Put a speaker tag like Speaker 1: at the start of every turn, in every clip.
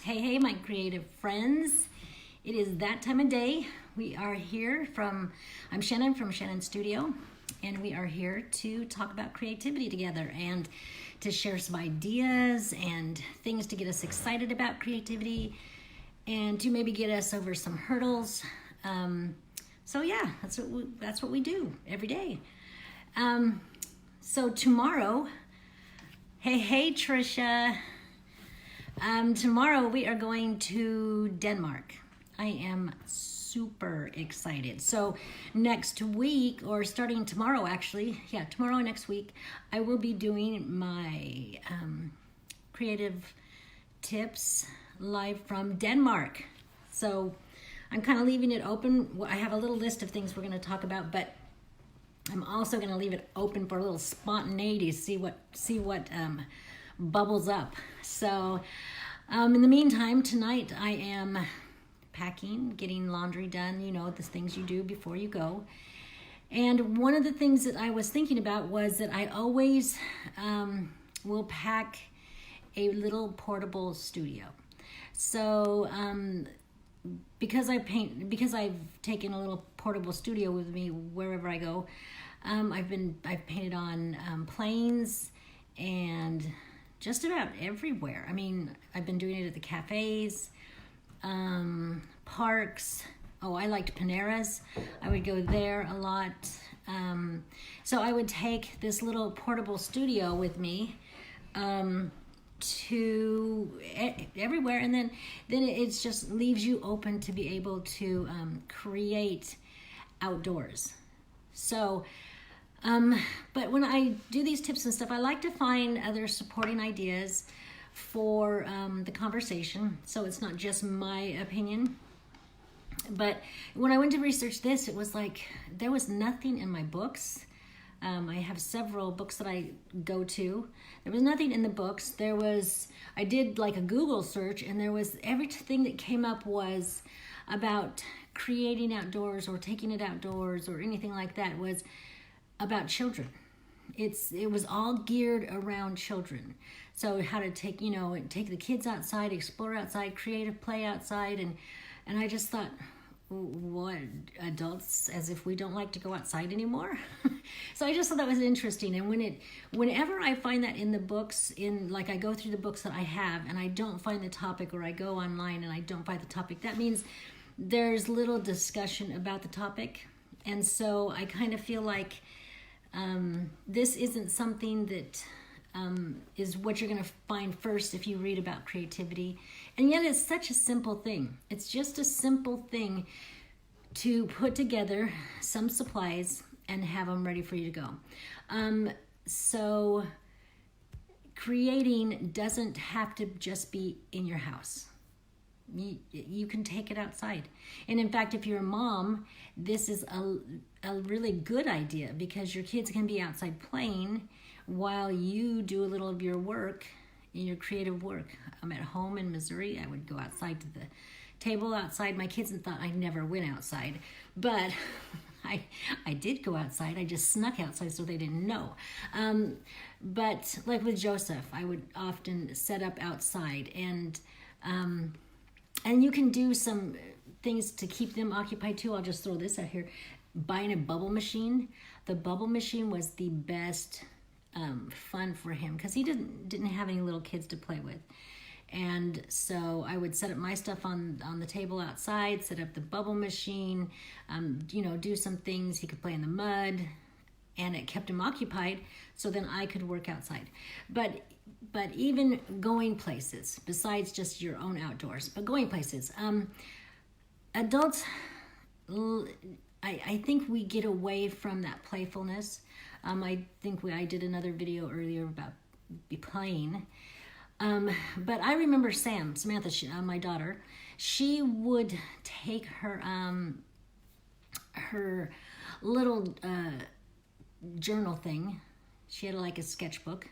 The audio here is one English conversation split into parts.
Speaker 1: Hey, my creative friends. It is that time of day. We are here I'm Shannon from Shannon Studio, and we are here to talk about creativity together and to share some ideas and things to get us excited about creativity and to maybe get us over some hurdles. That's what we do every day. So tomorrow, hey Trisha. Tomorrow we are going to Denmark. I am super excited. So next week, or starting tomorrow actually, tomorrow and next week, I will be doing my creative tips live from Denmark. So I'm kind of leaving it open. I have a little list of things we're going to talk about, but I'm also going to leave it open for a little spontaneity, see what bubbles up. So in the meantime, tonight I am packing, getting laundry done, the things you do before you go. And one of the things that I was thinking about was that I always will pack a little portable studio. So because I've taken a little portable studio with me wherever I go, I've painted on planes and just about everywhere. I mean, I've been doing it at the cafes, parks. Oh, I liked Panera's. I would go there a lot. So I would take this little portable studio with me to everywhere, and then it just leaves you open to be able to create outdoors. So but when I do these tips and stuff, I like to find other supporting ideas for the conversation, so it's not just my opinion. But when I went to research this, it was like there was nothing in my books. I have several books that I go to. There was nothing in the books. I did like a Google search, and there was everything that came up was about creating outdoors or taking it outdoors or anything like that was about children. It was all geared around children. So how to take the kids outside, explore outside, creative play outside, and I just thought, what, adults, as if we don't like to go outside anymore? So I just thought that was interesting. And whenever I find that in the books, I go through the books that I have and I don't find the topic, or I go online and I don't find the topic, that means there's little discussion about the topic. And so I kind of feel like this isn't something that is what you're going to find first if you read about creativity. And yet it's such a simple thing. It's just a simple thing to put together some supplies and have them ready for you to go. So creating doesn't have to just be in your house. You can take it outside. And in fact, if you're a mom, this is a really good idea, because your kids can be outside playing while you do a little of your work, your creative work. I'm at home in Missouri. I would go outside to the table outside. My kids thought I never went outside, but I did go outside. I just snuck outside so they didn't know. But like with Joseph, I would often set up outside, and you can do some things to keep them occupied too. I'll just throw this out here. Buying a bubble machine. The bubble machine was the best fun for him, because he didn't have any little kids to play with. And so I would set up my stuff on the table outside, set up the bubble machine, do some things. He could play in the mud, and it kept him occupied, so then I could work outside. But even going places, besides just your own outdoors, but going places, adults, I think we get away from that playfulness. I think I did another video earlier about playing. But I remember Samantha, my daughter, she would take her little journal thing. She had like a sketchbook,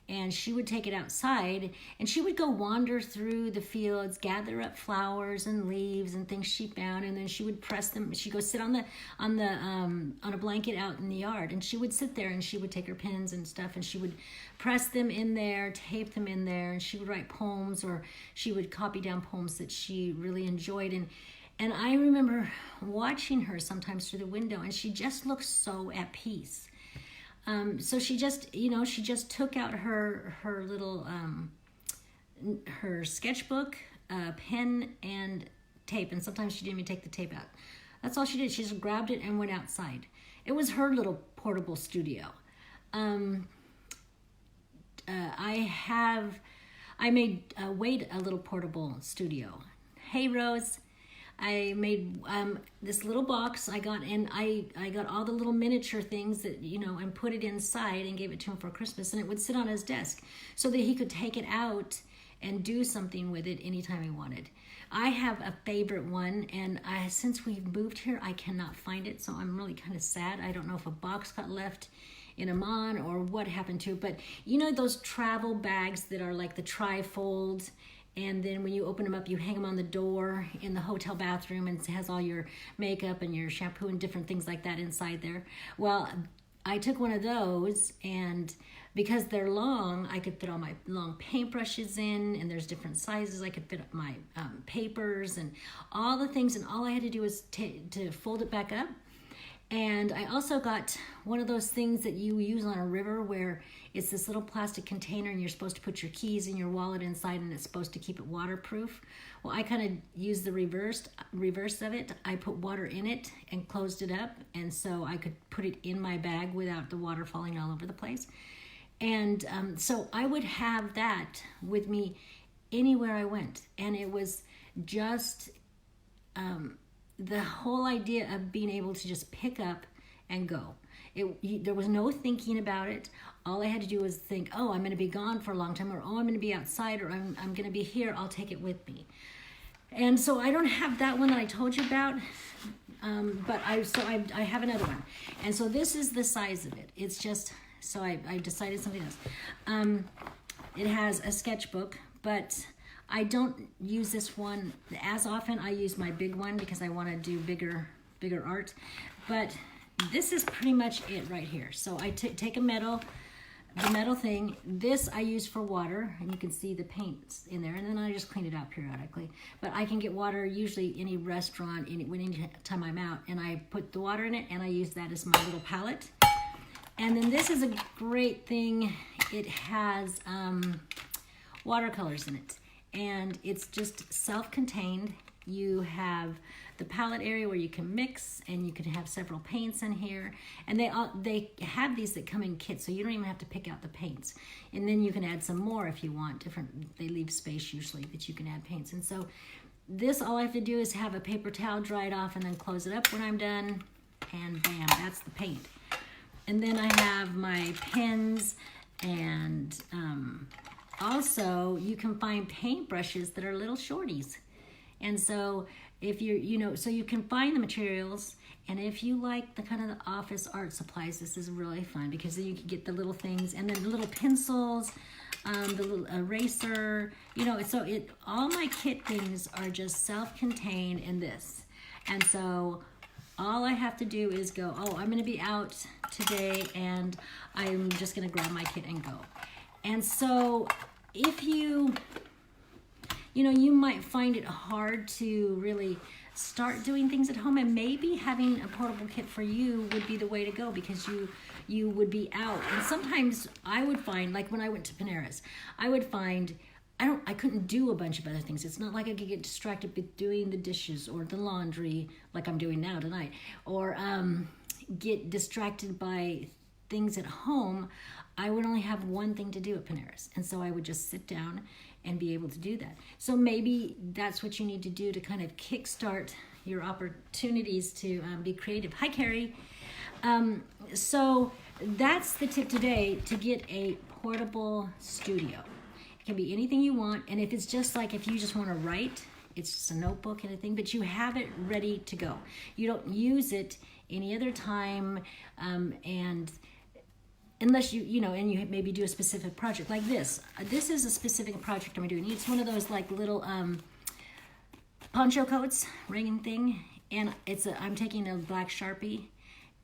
Speaker 1: and she would take it outside, and she would go wander through the fields, gather up flowers and leaves and things she found, and then she would press them. She'd go sit on a blanket out in the yard, and she would sit there, and she would take her pens and stuff, and she would press them in there, tape them in there, and she would write poems, or she would copy down poems that she really enjoyed. And I remember watching her sometimes through the window, and she just looked so at peace. So she just took out her little her sketchbook, pen, and tape, and sometimes she didn't even take the tape out. That's all she did. She just grabbed it and went outside. It was her little portable studio. I made Wade a little portable studio. Hey, Rose. I made this little box I got, and I got all the little miniature things that, and put it inside and gave it to him for Christmas, and it would sit on his desk so that he could take it out and do something with it anytime he wanted. I have a favorite one, and since we've moved here, I cannot find it, so I'm really kind of sad. I don't know if a box got left in Amman or what happened to it, but those travel bags that are like the trifold, and then when you open them up, you hang them on the door in the hotel bathroom, and it has all your makeup and your shampoo and different things like that inside there. Well, I took one of those, and because they're long, I could fit all my long paintbrushes in, and there's different sizes. I could fit up my papers and all the things, and all I had to do was to fold it back up. And I also got one of those things that you use on a river where it's this little plastic container, and you're supposed to put your keys and your wallet inside, and it's supposed to keep it waterproof. Well, I kind of used the reverse of it. I put water in it and closed it up, and so I could put it in my bag without the water falling all over the place. And so I would have that with me anywhere I went, and it was just the whole idea of being able to just pick up and go. There was no thinking about it. All I had to do was think, oh, I'm going to be gone for a long time, or oh, I'm going to be outside, or I'm going to be here. I'll take it with me. And so I don't have that one that I told you about, but I have another one. And so this is the size of it. It's just, so I decided something else. It has a sketchbook, but I don't use this one as often. I use my big one because I want to do bigger art. But this is pretty much it right here. So I take the metal thing. This I use for water, and you can see the paints in there, and then I just clean it out periodically. But I can get water usually any restaurant, any time I'm out, and I put the water in it, and I use that as my little palette. And then this is a great thing. It has watercolors in it, and it's just self-contained. You have the palette area where you can mix, and you can have several paints in here, and they have these that come in kits, so you don't even have to pick out the paints, and then you can add some more if you want. They leave space usually that you can add paints. And so this, all I have to do is have a paper towel dry it off, and then close it up when I'm done, and bam, that's the paint. And then I have my pens, and also you can find paintbrushes that are little shorties. And so if you're, so you can find the materials, and if you like the kind of the office art supplies, this is really fun, because then you can get the little things, and then the little pencils, the little eraser, so all my kit things are just self-contained in this. And so all I have to do is go, oh, I'm going to be out today, and I'm just going to grab my kit and go. And so if you might find it hard to really start doing things at home, and maybe having a portable kit for you would be the way to go, because you would be out. And sometimes I would find, like when I went to Panera's, I would find I couldn't do a bunch of other things. It's not like I could get distracted with doing the dishes or the laundry like I'm doing now tonight, or get distracted by things at home. I would only have one thing to do at Panera's, and so I would just sit down and be able to do that. So maybe that's what you need to do to kind of kickstart your opportunities to be creative. Hi, Carrie. So that's the tip today, to get a portable studio. It can be anything you want, and if it's just like, if you just want to write, it's just a notebook and a thing, but you have it ready to go. You don't use it any other time, and unless and you maybe do a specific project like this. This is a specific project I'm doing. It's one of those like little poncho coats, ring thing, and I'm taking a black Sharpie,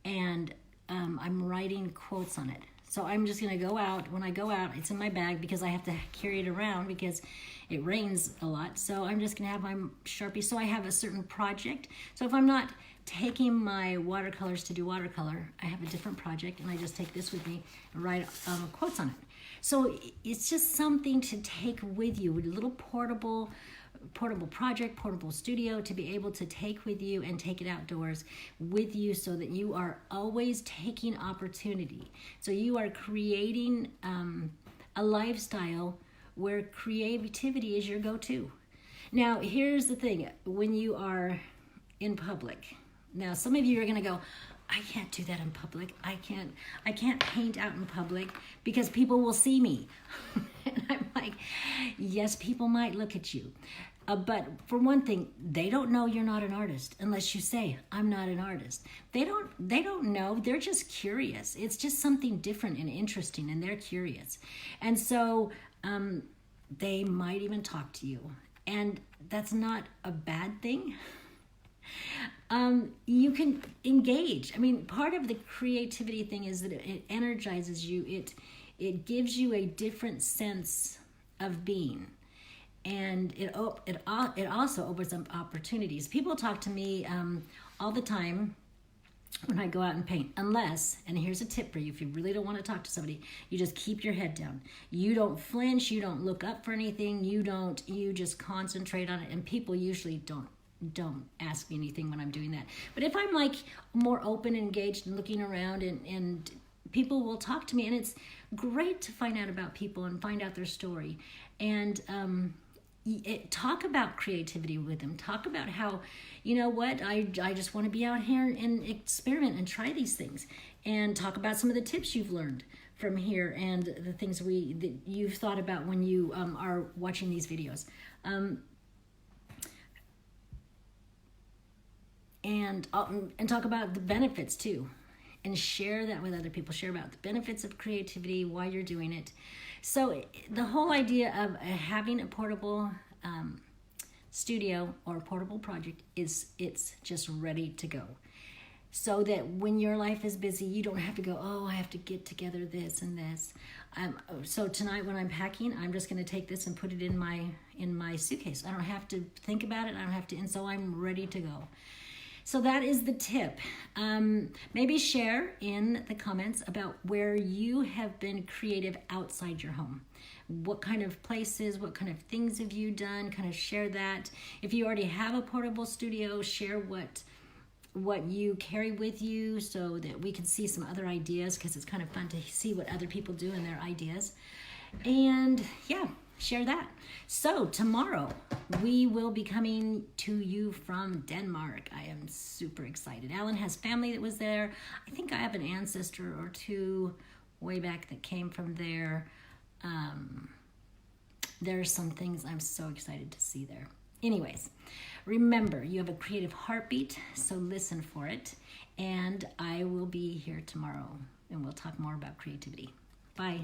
Speaker 1: and I'm writing quotes on it. So I'm just gonna go out. When I go out, it's in my bag because I have to carry it around because it rains a lot. So I'm just gonna have my Sharpie. So I have a certain project. So if I'm not taking my watercolors to do watercolor, I have a different project, and I just take this with me and write quotes on it. So it's just something to take with you, a little portable project, portable studio to be able to take with you and take it outdoors with you, so that you are always taking opportunity. So you are creating a lifestyle where creativity is your go-to. Now, here's the thing. When you are in public, now some of you are going to go, I can't do that in public. I can't paint out in public because people will see me. And I'm like, yes, people might look at you. But for one thing, they don't know you're not an artist unless you say, I'm not an artist. They don't know. They're just curious. It's just something different and interesting, and they're curious. And so they might even talk to you. And that's not a bad thing. You can engage. I mean, part of the creativity thing is that it energizes you. It gives you a different sense of being, and it also opens up opportunities. People talk to me all the time when I go out and paint, unless, and here's a tip for you, if you really don't want to talk to somebody, you just keep your head down. You don't flinch, you don't look up for anything, you just concentrate on it, and people usually don't ask me anything when I'm doing that. But if I'm like more open, engaged, and looking around, and people will talk to me, and it's great to find out about people and find out their story, and talk about creativity with them. Talk about how, I just want to be out here and experiment and try these things, and talk about some of the tips you've learned from here and the things that you've thought about when you are watching these videos. And talk about the benefits too, and share that with other people. Share about the benefits of creativity, why you're doing it. So the whole idea of having a portable studio or a portable project is it's just ready to go. So that when your life is busy, you don't have to go, oh, I have to get together this and this. So tonight when I'm packing, I'm just going to take this and put it in my suitcase. I don't have to think about it. I don't have to, and so I'm ready to go. So that is the tip. Maybe share in the comments about where you have been creative outside your home. What kind of places, what kind of things have you done? Kind of share that. If you already have a portable studio, share what you carry with you so that we can see some other ideas, because it's kind of fun to see what other people do and their ideas. And yeah, share that. So tomorrow we will be coming to you from Denmark. I am super excited. Alan has family that was there. I think I have an ancestor or two way back that came from there. There are some things I'm so excited to see there. Anyways, remember, you have a creative heartbeat, so listen for it. And I will be here tomorrow, and we'll talk more about creativity. Bye.